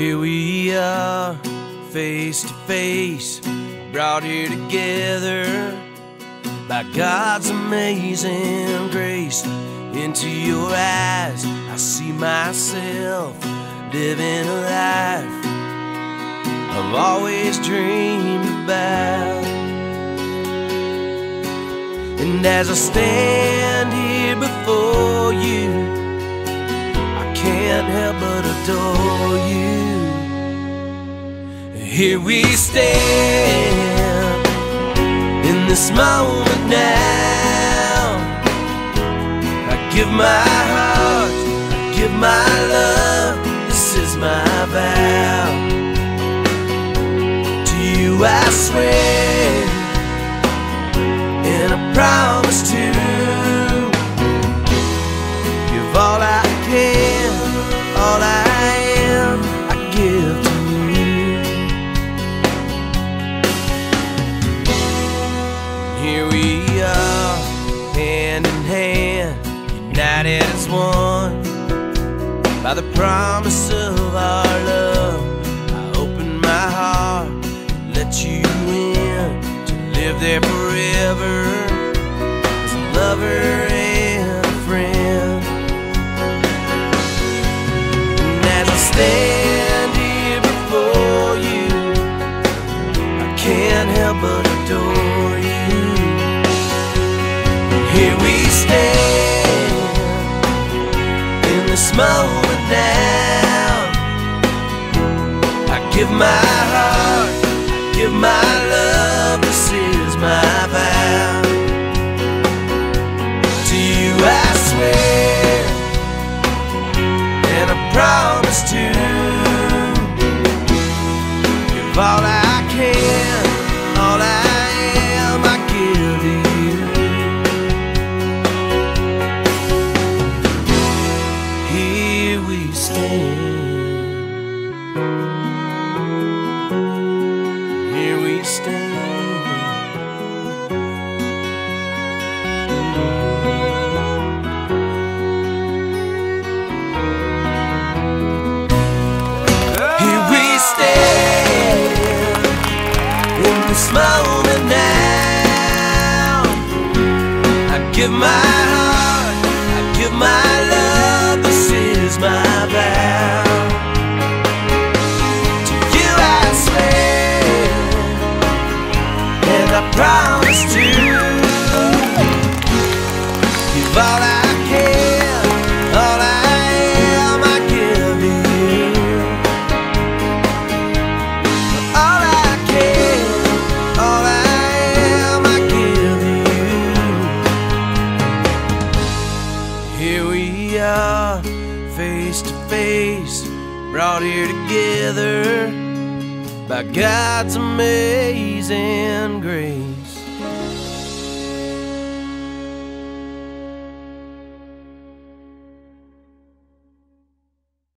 Here we are, face to face, brought here together by God's amazing grace. Into your eyes I see myself living a life I've always dreamed about. And as I stand here before you, I can't help but adore you. Here we stand in this moment now. I give my heart, I give my love, this is my vow. To you I swear, and I promise to give all I can, all I am, I give to you. Here we are, hand in hand, united as one by the promise of our love. I open my heart and let you in to live there forever as a lover and a friend. And as I stand here before you, I can't help but adore you. Here we stand in this moment now. I give my heart, I give my love, this is my vow. To you I swear, and I promise to give all I can, all I am, I give to you. Here we stand. Here we stand. Here we stand in this moment now. I give my heart, I give my love, this is my vow. To you I swear, and I promise to give all I can, all I am, I give to you. All I can, all I am, I give to you. Here we are, face to face, brought here together by God's amazing